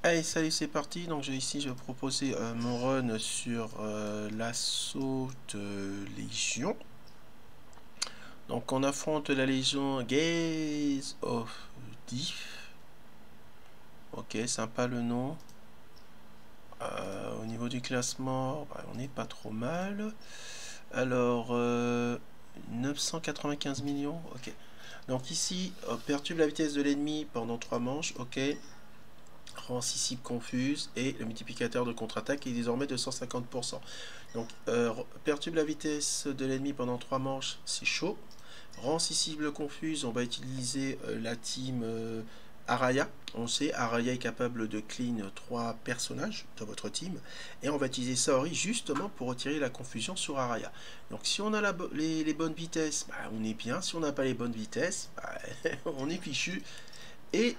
Allez, salut, c'est parti. Donc ici, je vais proposer mon run sur l'assaut de Légion. Donc on affronte la Légion Gaze of Diff. Ok, sympa le nom. Au niveau du classement, bah, on n'est pas trop mal. Alors, 995 millions, ok. Donc ici, perturbe la vitesse de l'ennemi pendant 3 manches, ok. Rend 6 cibles confuses et le multiplicateur de contre-attaque est désormais de 150%. Donc, perturbe la vitesse de l'ennemi pendant 3 manches, c'est chaud. Rend 6 cibles confuses, on va utiliser la team Araya. On sait, Araya est capable de clean 3 personnages dans votre team. Et on va utiliser Saori justement pour retirer la confusion sur Araya. Donc si on a les bonnes vitesses, bah, on est bien. Si on n'a pas les bonnes vitesses, bah, on est fichu. Et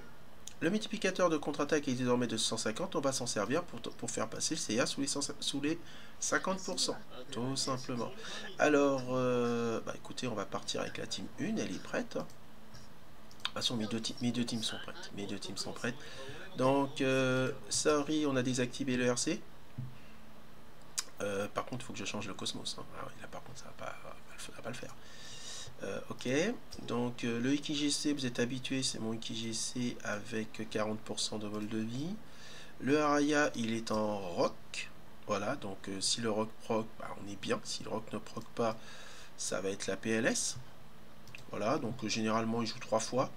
le multiplicateur de contre-attaque est désormais de 150, on va s'en servir pour faire passer le CA sous les 50%, tout simplement. Alors, bah écoutez, on va partir avec la team 1, elle est prête. De toute façon, mes deux teams sont prêtes. Mes deux teams sont prêtes. Donc, Saori, on a désactivé le RC. Par contre, il faut que je change le Cosmos. Hein. Ah oui, là, par contre, ça va pas le faire. Ok, donc le IKGC, vous êtes habitué, c'est mon IKGC avec 40% de vol de vie. Le Araya, il est en rock. Voilà, donc si le rock proc, bah, on est bien. Si le rock ne proc pas, ça va être la PLS. Voilà, donc généralement, il joue 3 fois.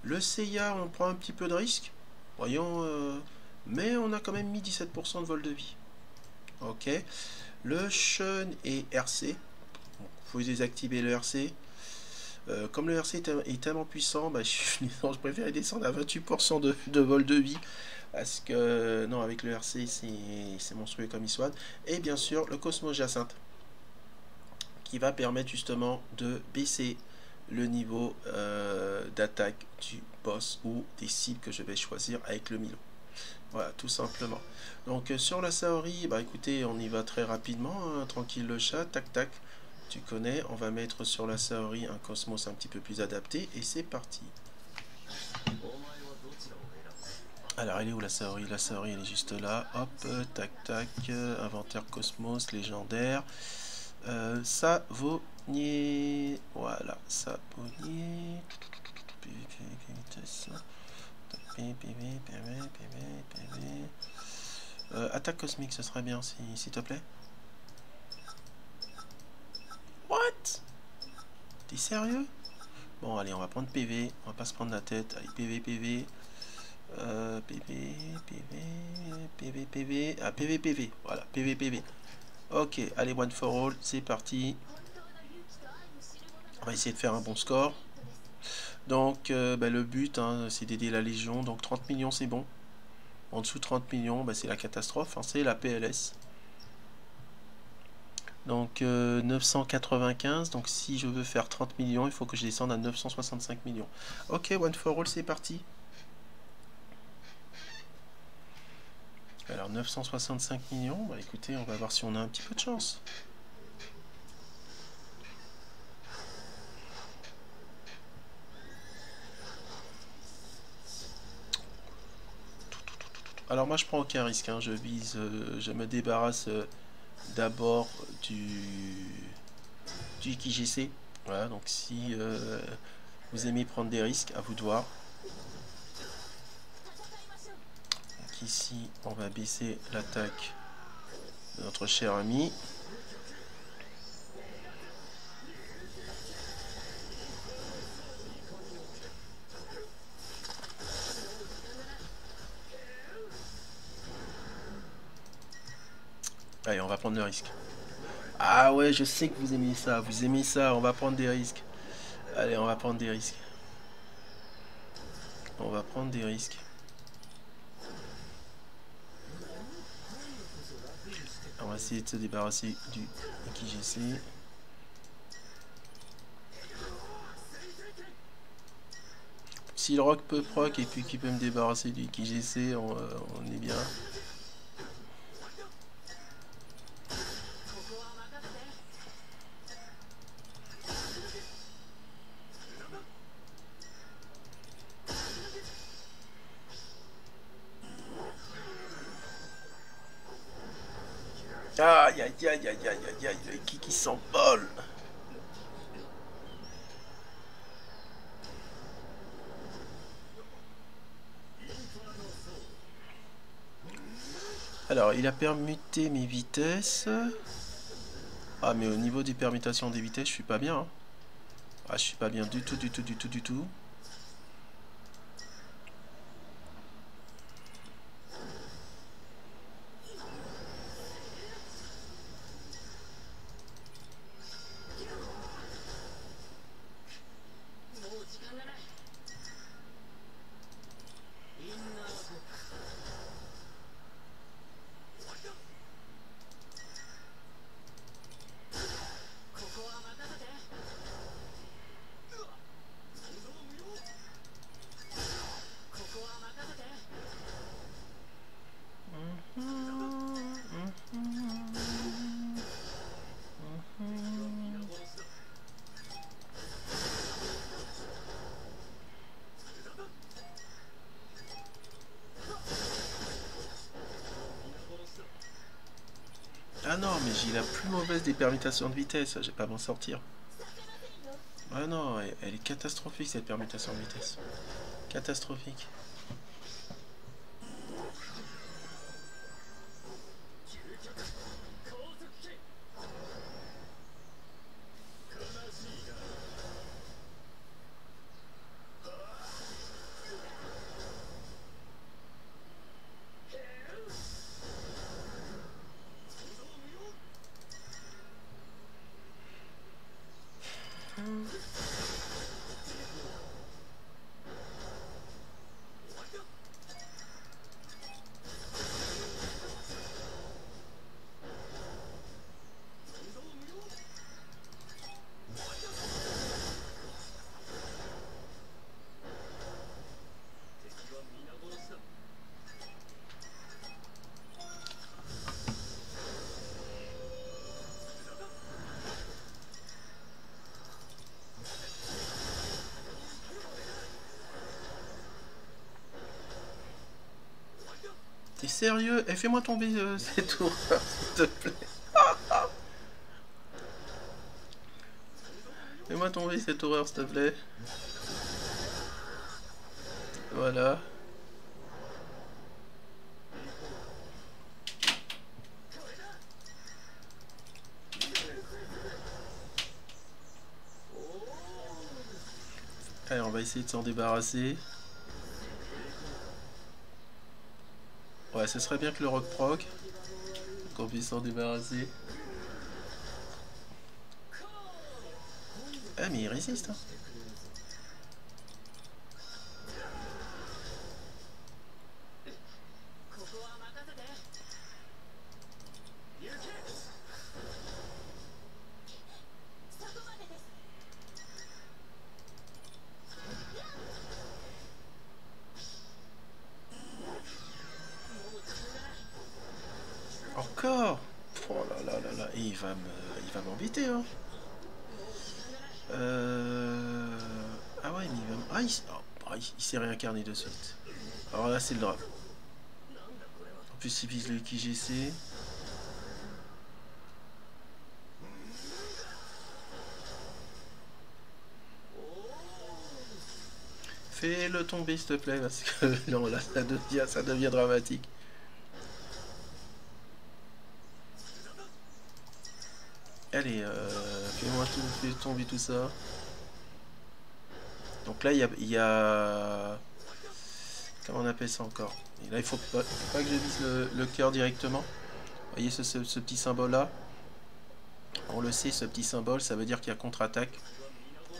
Le Seiya, on prend un petit peu de risque. Voyons, mais on a quand même mis 17% de vol de vie. Ok, le Shun et RC. Vous pouvez désactiver le RC. Comme le RC est tellement puissant, bah, je préfère descendre à 28% de vol de vie. Parce que, non, avec le RC, c'est monstrueux comme il soit. Et bien sûr, le Cosmos Jacinthe. Qui va permettre justement de baisser le niveau d'attaque du boss ou des cibles que je vais choisir avec le Milo. Voilà, tout simplement. Donc sur la Saori, bah écoutez, on y va très rapidement, hein, tranquille le chat, tac tac. Tu connais, on va mettre sur la Saori un Cosmos un petit peu plus adapté et c'est parti. Alors elle est où la Saori? La Saori elle est juste là, hop, tac tac, inventaire Cosmos, légendaire, Savonnier, voilà, Savonnier, attaque cosmique ce serait bien s'il te plaît. What? T'es sérieux? Bon allez, on va prendre PV, on va pas se prendre la tête, allez PV, PV, PV, ah PV, PV, voilà, PV, PV. Ok, allez, one for all, c'est parti. On va essayer de faire un bon score. Donc, bah, le but, hein, c'est d'aider la Légion. Donc, 30 millions, c'est bon. En dessous de 30 millions, bah, c'est la catastrophe. Hein, c'est la PLS. Donc, 995. Donc, si je veux faire 30 millions, il faut que je descende à 965 millions. Ok, one for all, c'est parti. Alors, 965 millions. Bah, écoutez, on va voir si on a un petit peu de chance. Alors moi je prends aucun risque, hein. Je vise, je me débarrasse d'abord du IKGC. Voilà, donc si vous aimez prendre des risques, à vous de voir. Donc ici on va baisser l'attaque de notre cher ami. Allez, on va prendre le risque. Ah ouais, je sais que vous aimez ça, on va prendre des risques. Allez, on va prendre des risques. On va prendre des risques. On va essayer de se débarrasser du IKGC. Si le rock peut proc et puis qu'il peut me débarrasser du IKGC, on est bien. Aïe, aïe, aïe, aïe, aïe, aïe, aïe, le qui s'envole. Alors, il a permuté mes vitesses. Ah, mais au niveau des permutations des vitesses, je suis pas bien. Hein. Ah, je suis pas bien du tout, du tout, du tout, du tout. Ah non, mais j'ai la plus mauvaise des permutations de vitesse, je vais pas m'en sortir. Ah non, elle est catastrophique cette permutation de vitesse. Catastrophique. T'es sérieux? Eh, fais-moi tomber ces tours, s'il te plaît. Fais-moi tomber cette horreur, s'il te plaît. Voilà. Allez, on va essayer de s'en débarrasser. Ouais, ce serait bien que le rock proc, qu'on puisse s'en débarrasser. Ah, mais il résiste, hein. Encore. Oh là là là là. Et il va m'embêter, hein. Ah ouais, mais il va ah, il s'est réincarné de suite. Alors là, c'est le drame. En plus, il vise le KGC. Fais-le tomber, s'il te plaît, parce que non, là, ça devient dramatique. Allez, fais tomber tout ça. Donc là, comment on appelle ça encore? Et là, il faut pas que je vise le cœur directement. Vous voyez ce petit symbole-là? On le sait, ce petit symbole, ça veut dire qu'il y a contre-attaque.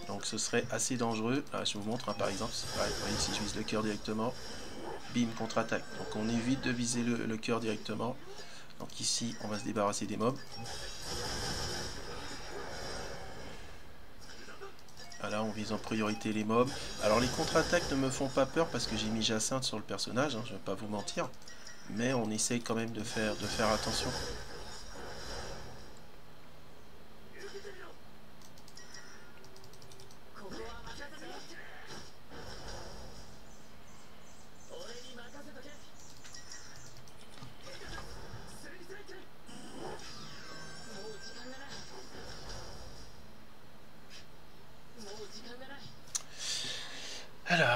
Donc ce serait assez dangereux. Là, je vous montre, hein, par exemple. Pareil, vous voyez, si je vise le cœur directement, bim, contre-attaque. Donc on évite de viser le cœur directement. Donc ici, on va se débarrasser des mobs. Voilà, on vise en priorité les mobs. Alors les contre-attaques ne me font pas peur parce que j'ai mis Jacinthe sur le personnage, hein, je ne vais pas vous mentir. Mais on essaye quand même de faire attention.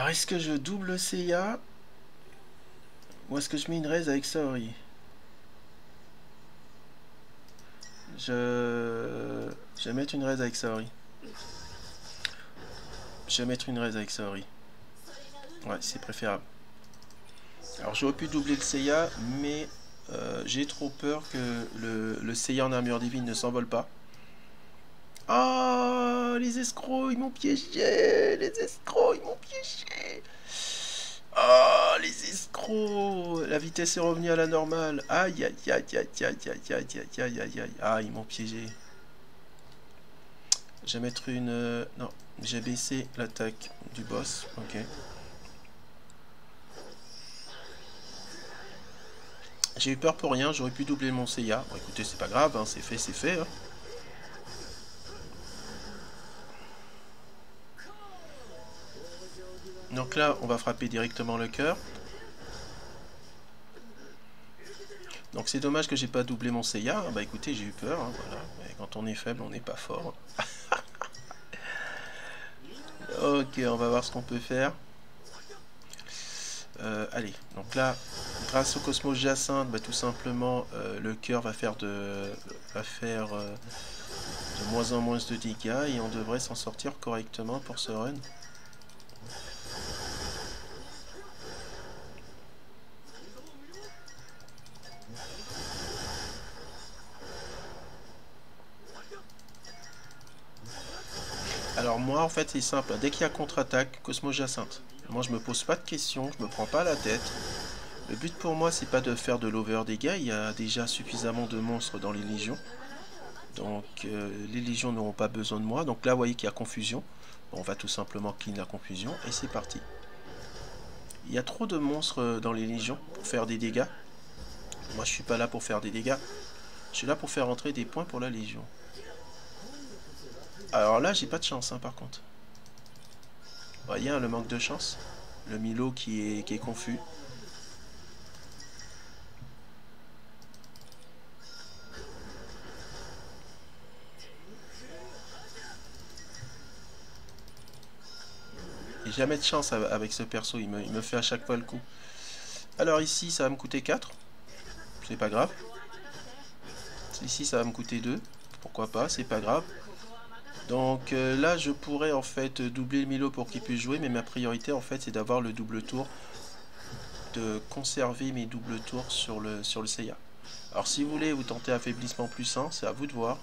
Alors, est-ce que je double Seiya ou est-ce que je mets une raise avec Saori? Je vais mettre une raise avec Saori. Je vais mettre une raise avec Saori. Ouais, c'est préférable. Alors, j'aurais pu doubler le Seiya, mais j'ai trop peur que le Seiya en armure divine ne s'envole pas. Oh, les escrocs, ils m'ont piégé. Les escrocs, ils m'ont piégé. Oh, les escrocs. La vitesse est revenue à la normale. Aïe, aïe, aïe, aïe, aïe, aïe, aïe, aïe, aïe, aïe, aïe. Ah, ils m'ont piégé. Je vais mettre une... non, j'ai baissé l'attaque du boss. Ok. J'ai eu peur pour rien, j'aurais pu doubler mon Seiya. Bon, écoutez, c'est pas grave, hein, c'est fait, c'est fait. Hein. Donc là, on va frapper directement le cœur. Donc c'est dommage que j'ai pas doublé mon Seiya. Bah écoutez, j'ai eu peur, hein, voilà. Mais quand on est faible, on n'est pas fort. Ok, on va voir ce qu'on peut faire. Allez, donc là, grâce au Cosmos Jacinthe, bah, tout simplement, le cœur va faire de moins en moins de dégâts et on devrait s'en sortir correctement pour ce run. Alors moi, en fait, c'est simple. Dès qu'il y a contre-attaque, Cosmos Jacinthe. Moi, je me pose pas de questions, je me prends pas la tête. Le but pour moi, c'est pas de faire de l'over dégâts. Il y a déjà suffisamment de monstres dans les légions. Donc, les légions n'auront pas besoin de moi. Donc là, vous voyez qu'il y a confusion. Bon, on va tout simplement clean la confusion et c'est parti. Il y a trop de monstres dans les légions pour faire des dégâts. Moi, je suis pas là pour faire des dégâts. Je suis là pour faire rentrer des points pour la légion. Alors là, j'ai pas de chance, hein, par contre. Vous voyez, hein, le manque de chance. Le Milo qui est confus. J'ai jamais de chance avec ce perso, il me fait à chaque fois le coup. Alors ici, ça va me coûter 4. C'est pas grave. Ici, ça va me coûter 2. Pourquoi pas, c'est pas grave. Donc là, je pourrais en fait doubler le Milo pour qu'il puisse jouer, mais ma priorité en fait, c'est d'avoir le double tour. De conserver mes doubles tours sur le Seiya. Alors si vous voulez vous tenter affaiblissement plus 1, c'est à vous de voir.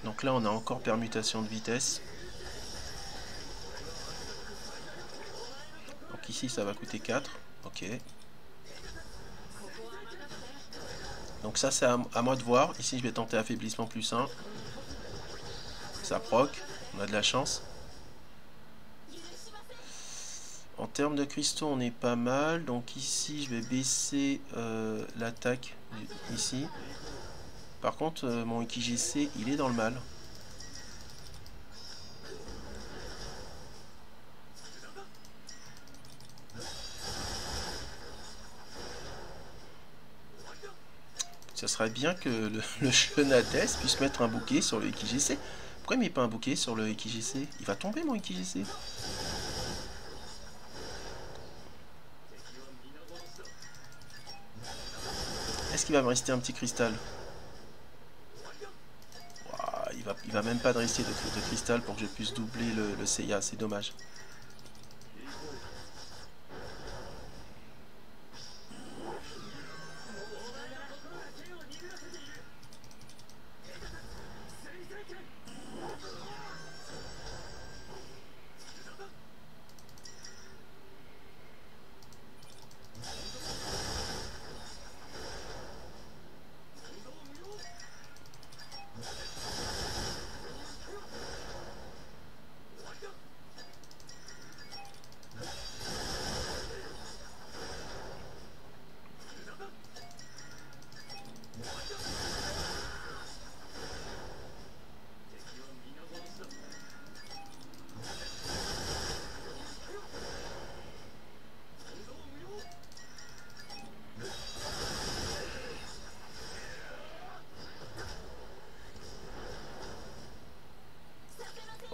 Donc là, on a encore permutation de vitesse. Donc ici, ça va coûter 4. Ok. Donc ça, c'est à moi de voir. Ici, je vais tenter affaiblissement plus 1. Ça proc. On a de la chance. En termes de cristaux, on est pas mal. Donc ici, je vais baisser l'attaque. Ici. Par contre, mon IKGC, il est dans le mal. Ça serait bien que le Chenates puisse mettre un bouquet sur le IKGC. Pourquoi il met pas un bouquet sur le IKGC? Il va tomber mon IKGC. Est-ce qu'il va me rester un petit cristal? Ouah, il va même pas de rester de cristal pour que je puisse doubler le Seiya, c'est dommage.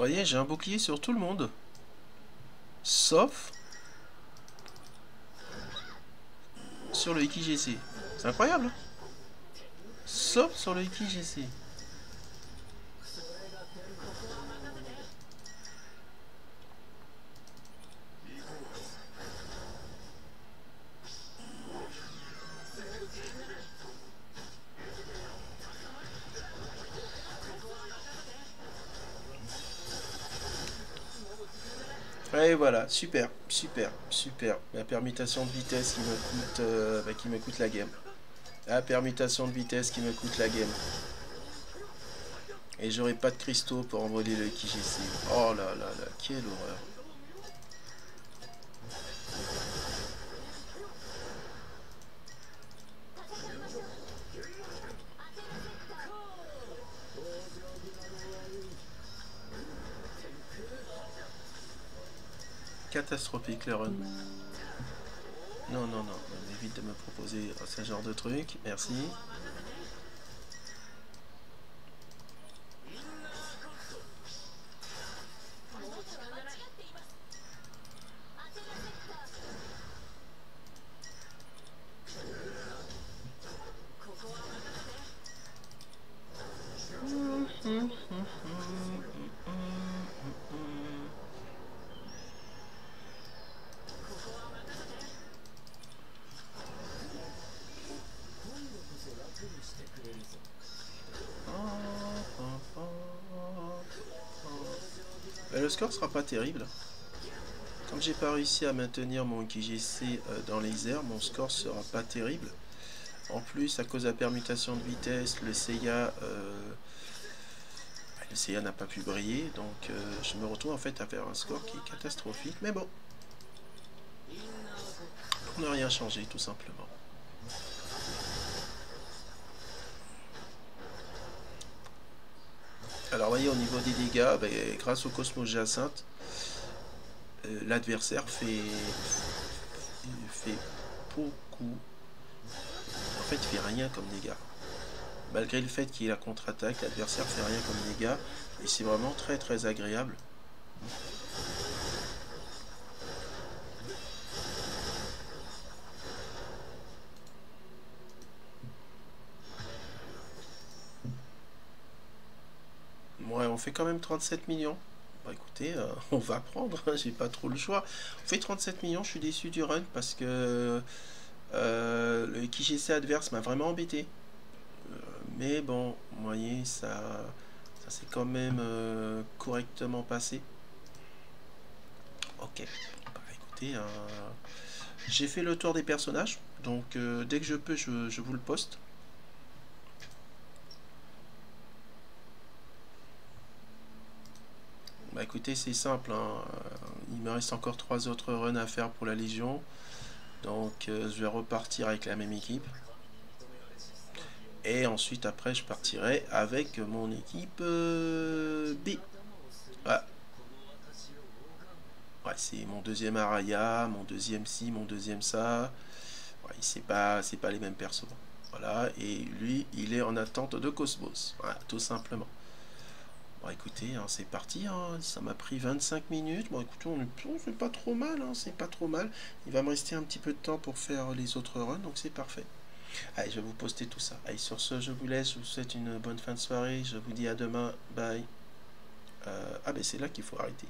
voyez, j'ai un bouclier sur tout le monde. Sauf sur le IKGC. C'est incroyable, hein. Sauf sur le IKGC. Et voilà, super, super, super. La permutation de vitesse qui me coûte la game. La permutation de vitesse qui me coûte la game. Et j'aurai pas de cristaux pour envoler le IKGC. Oh là là là, quelle horreur. Catastrophique le run. Non, non, non, évite de me proposer ce genre de truc, merci. Le score sera pas terrible. Comme j'ai pas réussi à maintenir mon IKGC dans les airs, mon score sera pas terrible. En plus, à cause de la permutation de vitesse, le Seiya n'a pas pu briller, donc je me retrouve en fait à faire un score qui est catastrophique. Mais bon, pour ne rien changer, tout simplement. Alors, voyez, au niveau des dégâts, grâce au Cosmos Jacinthe, l'adversaire fait beaucoup. En fait, il fait rien comme dégâts. Malgré le fait qu'il y ait la contre-attaque, l'adversaire fait rien comme dégâts. Et c'est vraiment très très agréable. Ouais, on fait quand même 37 millions. Bah écoutez, on va prendre, hein, j'ai pas trop le choix. On fait 37 millions, je suis déçu du run parce que le IKGC adverse m'a vraiment embêté. Mais bon, vous voyez, ça s'est quand même correctement passé. Ok, bah écoutez, j'ai fait le tour des personnages, donc dès que je peux, je vous le poste. Bah écoutez, c'est simple, hein. Il me reste encore 3 autres runs à faire pour la Légion, donc je vais repartir avec la même équipe. Et ensuite, après, je partirai avec mon équipe B. Voilà. Ouais, c'est mon deuxième Araya, mon deuxième ci, mon deuxième ça. Ouais, c'est pas les mêmes persos. Voilà, et lui, il est en attente de Cosmos. Voilà, tout simplement. Bon, écoutez, hein, c'est parti. Hein, ça m'a pris 25 minutes. Bon, écoutez, c'est pas trop mal. Hein, c'est pas trop mal. Il va me rester un petit peu de temps pour faire les autres runs, donc c'est parfait. Allez, je vais vous poster tout ça. Allez, sur ce, je vous laisse. Je vous souhaite une bonne fin de soirée. Je vous dis à demain. Bye. Ah, ben c'est là qu'il faut arrêter.